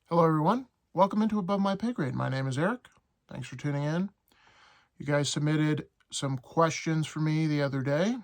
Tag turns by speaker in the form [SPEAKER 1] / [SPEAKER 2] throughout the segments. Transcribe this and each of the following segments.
[SPEAKER 1] Hello, everyone. Welcome into Above My Pay Grade. My name is Eric. Thanks for tuning in. You guys submitted some questions for me the other day,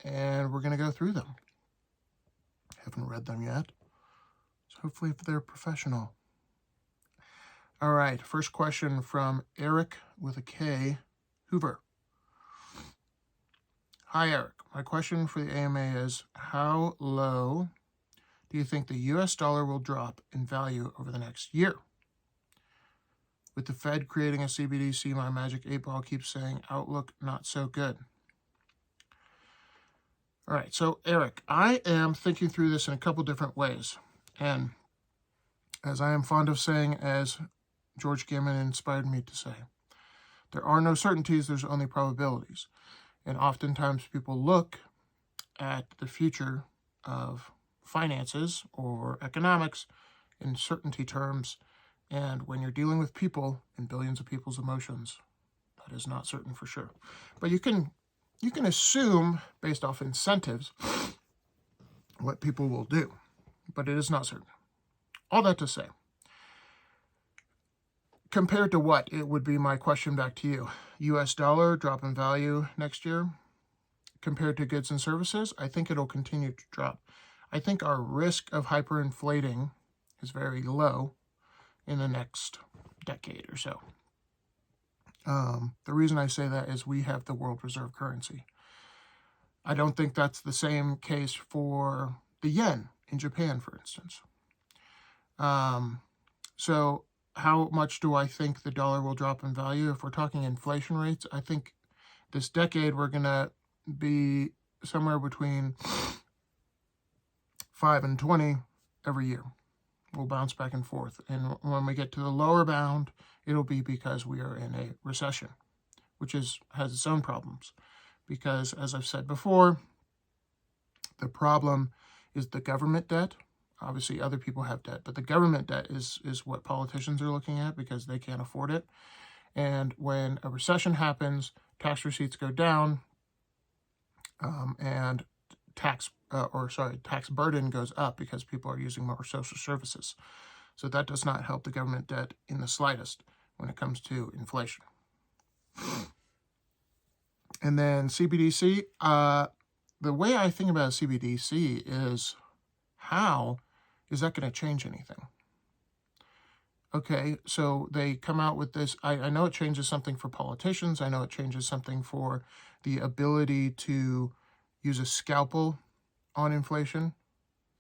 [SPEAKER 1] and we're going to go through them. Haven't read them yet, so hopefully they're professional. All right, first question from Eric with a K, Hoover. Hi, Eric. My question for the AMA is, how low do you think the US dollar will drop in value over the next year? With the Fed creating a CBDC, my magic 8-ball keeps saying outlook not so good. All right, so Eric, I am thinking through this in a couple different ways. And as I am fond of saying, as George Gammon inspired me to say, there are no certainties, there's only probabilities. And oftentimes people look at the future of finances or economics in certainty terms. And when you're dealing with people and billions of people's emotions, that is not certain for sure. But you can assume based off incentives what people will do, but it is not certain. All that to say, compared to what? It would be my question back to you. US dollar drop in value next year compared to goods and services, I think it'll continue to drop. I think our risk of hyperinflating is very low in the next decade or so. The reason I say that is we have the world reserve currency. I don't think that's the same case for the yen in Japan, for instance. So how much do I think the dollar will drop in value? If we're talking inflation rates, I think this decade we're going to be somewhere between 5 and 20 every year. We'll bounce back and forth. And when we get to the lower bound, it'll be because we are in a recession, which has its own problems. Because, as I've said before, the problem is the government debt. Obviously, other people have debt, but the government debt is what politicians are looking at because they can't afford it. And when a recession happens, tax receipts go down, and tax burden goes up because people are using more social services. So that does not help the government debt in the slightest when it comes to inflation. And then CBDC, the way I think about CBDC is, how is that going to change anything? Okay, so they come out with this. I know it changes something for politicians. I know it changes something for the ability to use a scalpel on inflation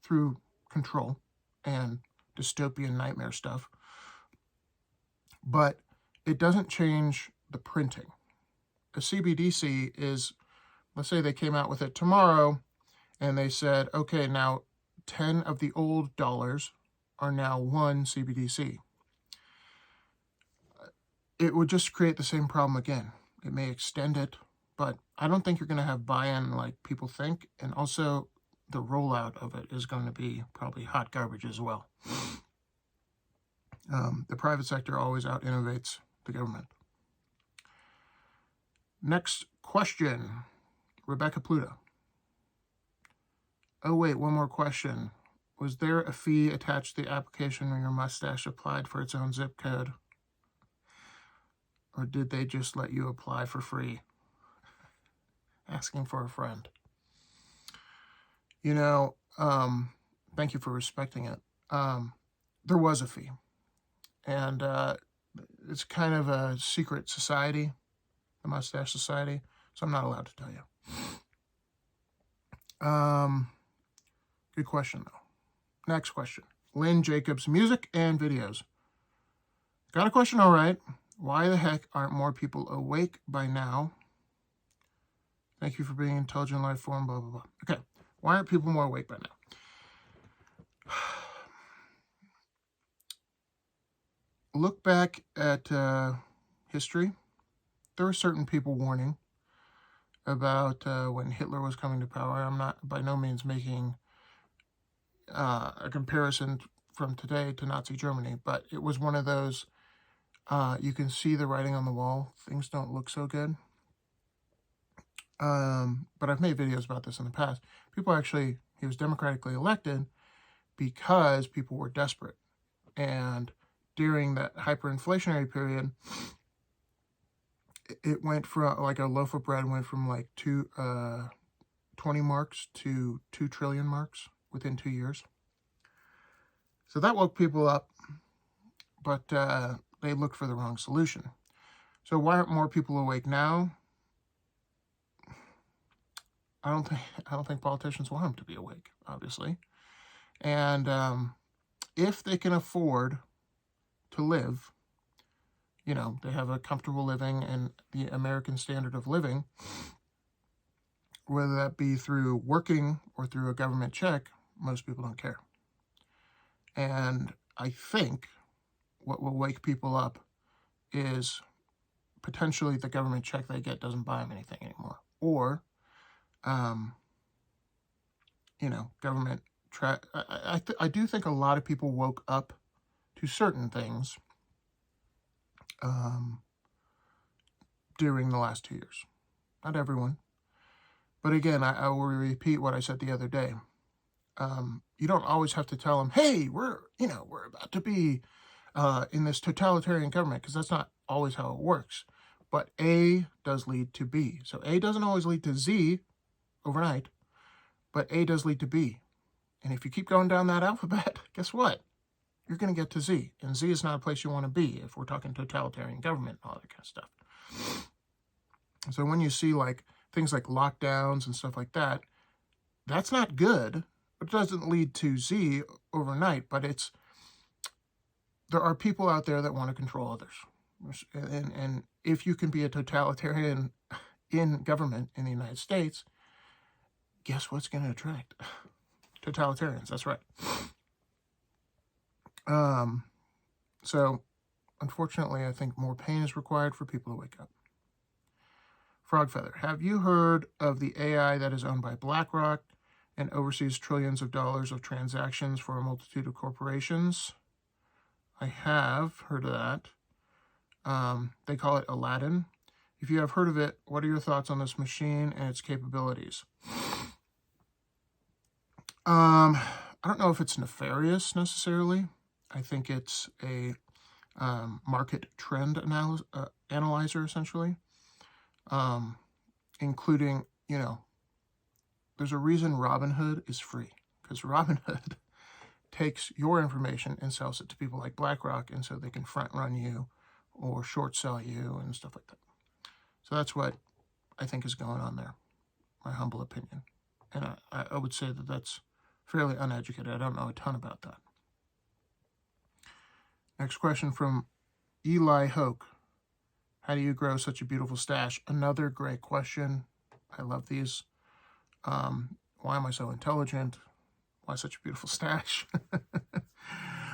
[SPEAKER 1] through control and dystopian nightmare stuff. But it doesn't change the printing. A CBDC is, let's say they came out with it tomorrow and they said, okay, now 10 of the old dollars are now one CBDC. It would just create the same problem again. It may extend it, but I don't think you're going to have buy-in like people think. And also, the rollout of it is going to be probably hot garbage as well. The private sector always out-innovates the government. Next question, Rebecca Pluta. Oh, wait, one more question. Was there a fee attached to the application when your mustache applied for its own zip code? Or did they just let you apply for free? Asking for a friend. You know, thank you for respecting it. There was a fee. And it's kind of a secret society, the Mustache Society, so I'm not allowed to tell you. Good question, though. Next question. Lynn Jacobs, music and videos. Got a question, all right. Why the heck aren't more people awake by now? Thank you for being an intelligent life form, blah, blah, blah. Okay. Why aren't people more awake by now? Look back at history. There were certain people warning about when Hitler was coming to power. I'm not by no means making a comparison from today to Nazi Germany, but it was one of those, you can see the writing on the wall. Things don't look so good. But I've made videos about this in the past. He was democratically elected because people were desperate. And during that hyperinflationary period, it went from, like, a loaf of bread went from like 20 marks to 2 trillion marks within 2 years. So that woke people up, but they looked for the wrong solution. So why aren't more people awake now? I don't think politicians want them to be awake, obviously. And if they can afford to live, they have a comfortable living and the American standard of living, whether that be through working or through a government check, most people don't care. And I think what will wake people up is potentially the government check they get doesn't buy them anything anymore. Or, government... I do think a lot of people woke up to certain things during the last 2 years. Not everyone. But again, I will repeat what I said the other day. You don't always have to tell them, hey, we're about to be in this totalitarian government, because that's not always how it works. But A does lead to B. So A doesn't always lead to Z overnight, but A does lead to B. And if you keep going down that alphabet, guess what? You're going to get to Z. And Z is not a place you want to be if we're talking totalitarian government and all that kind of stuff. So when you see things like lockdowns and stuff like that, that's not good. It doesn't lead to Z overnight, but there are people out there that want to control others. And if you can be a totalitarian in government in the United States, guess what's going to attract? Totalitarians, that's right. So, unfortunately, I think more pain is required for people to wake up. Frogfeather, have you heard of the AI that is owned by BlackRock and oversees trillions of dollars of transactions for a multitude of corporations? I have heard of that. They call it Aladdin. If you have heard of it, what are your thoughts on this machine and its capabilities? I don't know if it's nefarious necessarily. I think it's a market trend analyzer, essentially, including, there's a reason Robinhood is free, because Robinhood takes your information and sells it to people like BlackRock, and so they can front run you or short sell you and stuff like that. So that's what I think is going on there, my humble opinion. And I would say that that's fairly uneducated. I don't know a ton about that. Next question from Eli Hoke. How do you grow such a beautiful stash? Another great question. I love these. Why am I so intelligent? Why such a beautiful stash?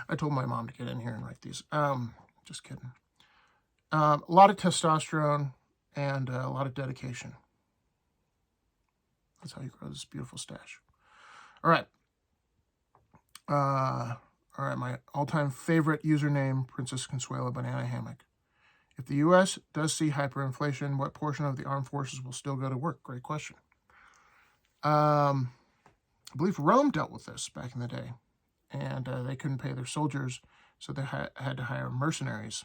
[SPEAKER 1] I told my mom to get in here and write these. Just kidding. A lot of testosterone and a lot of dedication. That's how you grow this beautiful stash. All right. My all-time favorite username, Princess Consuela Banana Hammock. If the U.S. does see hyperinflation, what portion of the armed forces will still go to work? Great question. I believe Rome dealt with this back in the day, and they couldn't pay their soldiers, so they had to hire mercenaries.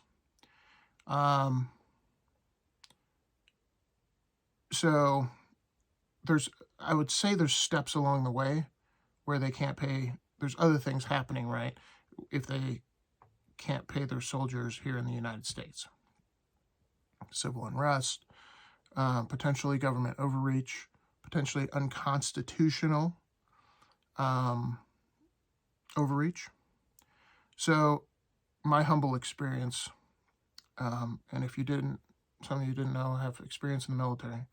[SPEAKER 1] So I would say there's steps along the way where they can't pay. There's other things happening, right? If they can't pay their soldiers here in the United States. Civil unrest, potentially government overreach, potentially unconstitutional overreach. So my humble experience, and if some of you didn't know, I have experience in the military.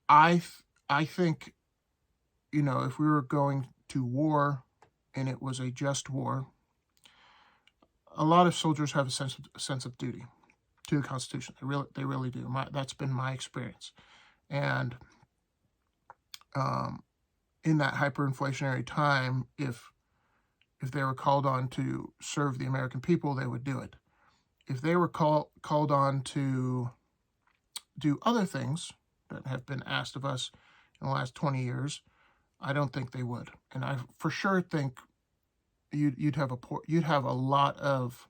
[SPEAKER 1] I think, if we were going to war and it was a just war, a lot of soldiers have a sense of duty to the Constitution. They really do. That's been my experience. And in that hyperinflationary time, if they were called on to serve the American people, they would do it. If they were called on to do other things that have been asked of us in the last 20 years, I don't think they would. And I for sure think you'd have a lot of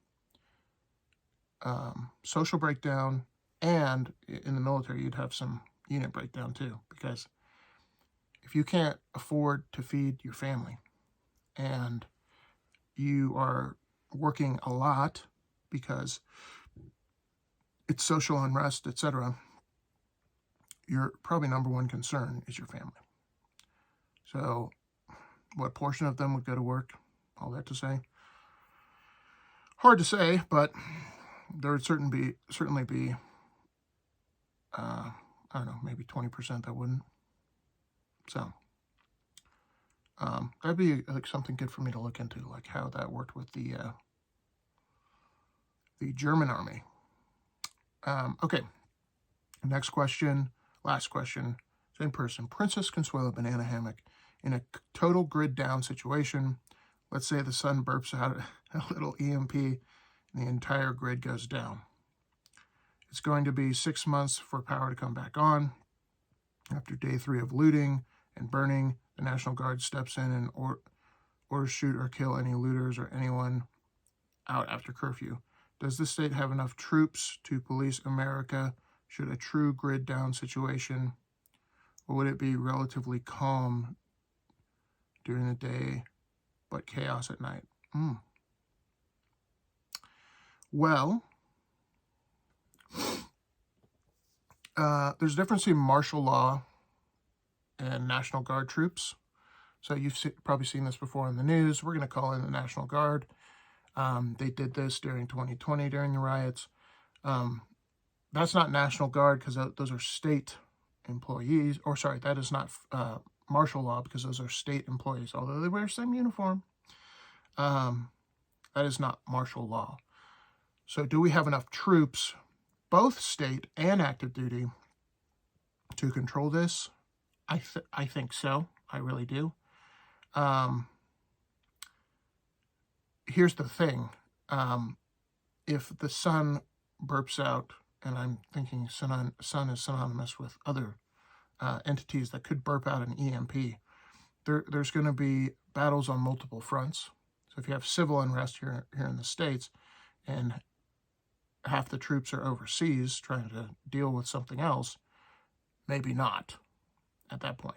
[SPEAKER 1] social breakdown, and in the military you'd have some unit breakdown too, because if you can't afford to feed your family and you are working a lot because it's social unrest, etc., your probably number one concern is your family. So what portion of them would go to work? All that to say, hard to say, but there would certainly be I don't know, maybe 20% that wouldn't. So that'd be like something good for me to look into, like how that worked with the German army. Okay, next question, last question, same person. Princess Consuelo Banana Hammock. In a total grid down situation, let's say the sun burps out a little EMP and the entire grid goes down. It's going to be 6 months for power to come back on. After day 3 of looting and burning, the National Guard steps in and orders shoot or kill any looters or anyone out after curfew. Does the state have enough troops to police America should a true grid down situation, or would it be relatively calm during the day but chaos at night? Well, there's a difference between martial law and National Guard troops. So you've probably seen this before in the news. We're going to call in the National Guard. They did this during 2020 during the riots. That's not National Guard because those are state employees. Or sorry, that is not martial law because those are state employees, although they wear the same uniform. That is not martial law. So do we have enough troops, both state and active duty, to control this? I think so. I really do. Here's the thing. If the sun burps out, and I'm thinking sun is synonymous with other entities that could burp out an EMP, there's going to be battles on multiple fronts. So if you have civil unrest here in the States, and half the troops are overseas trying to deal with something else, maybe not at that point.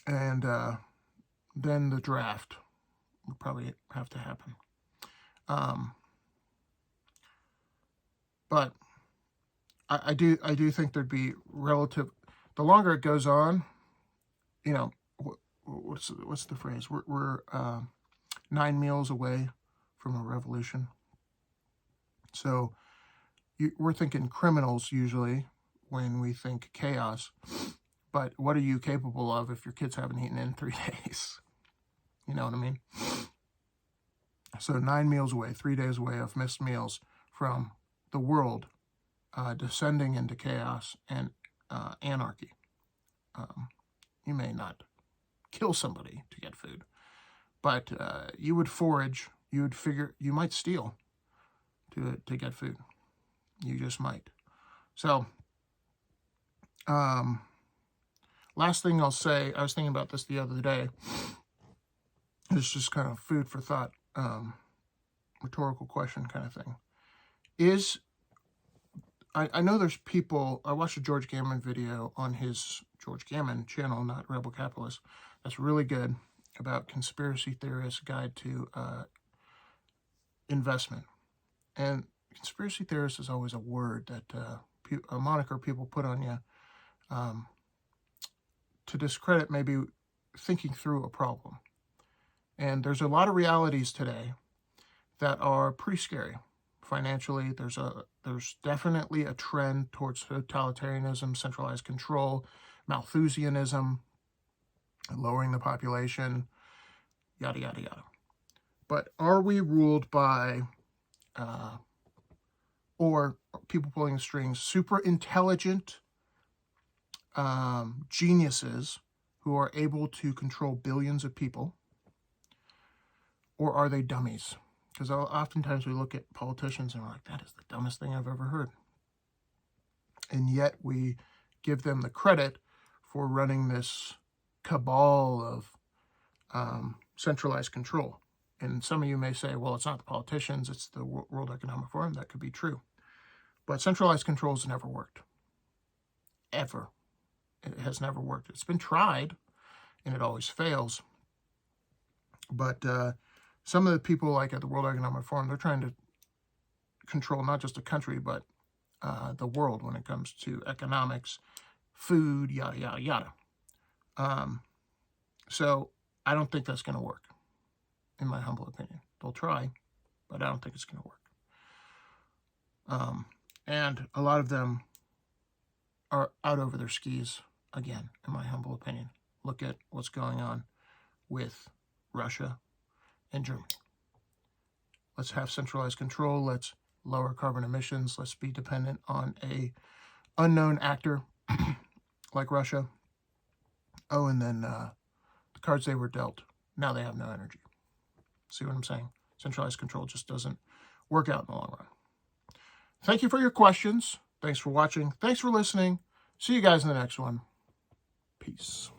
[SPEAKER 1] And then the draft would probably have to happen. But I do think there'd be relative. The longer it goes on, you know, what's the phrase? We're 9 meals away from a revolution. So we're thinking criminals usually when we think chaos. But what are you capable of if your kids haven't eaten in 3 days? You know what I mean? So 9 meals away, 3 days away of missed meals from the world descending into chaos and anarchy. You may not kill somebody to get food, but you would forage, you would figure, you might steal to get food. You just might. So, last thing I'll say, I was thinking about this the other day. It's just kind of food for thought, rhetorical question kind of thing. I know there's people, I watched a George Gammon video on his George Gammon channel, not Rebel Capitalist, that's really good, about conspiracy theorists' guide to investment. And conspiracy theorist is always a word that, a moniker people put on you to discredit maybe thinking through a problem. And there's a lot of realities today that are pretty scary. Financially, there's definitely a trend towards totalitarianism, centralized control, Malthusianism, lowering the population, yada, yada, yada. But are we ruled by, or people pulling the strings, super intelligent geniuses who are able to control billions of people? Or are they dummies? Because oftentimes we look at politicians and we're like, that is the dumbest thing I've ever heard. And yet we give them the credit for running this cabal of centralized control. And some of you may say, well, it's not the politicians, it's the World Economic Forum. That could be true. But centralized control has never worked. Ever. It has never worked. It's been tried, and it always fails. But some of the people, like at the World Economic Forum, they're trying to control not just a country, but the world when it comes to economics, food, yada, yada, yada. So I don't think that's going to work, in my humble opinion. They'll try, but I don't think it's going to work. And a lot of them are out over their skis, again, in my humble opinion. Look at what's going on with Russia and Germany. Let's have centralized control. Let's lower carbon emissions. Let's be dependent on a unknown actor like Russia. Oh, and then the cards they were dealt, now they have no energy. See what I'm saying? Centralized control just doesn't work out in the long run. Thank you for your questions. Thanks for watching. Thanks for listening. See you guys in the next one. Peace.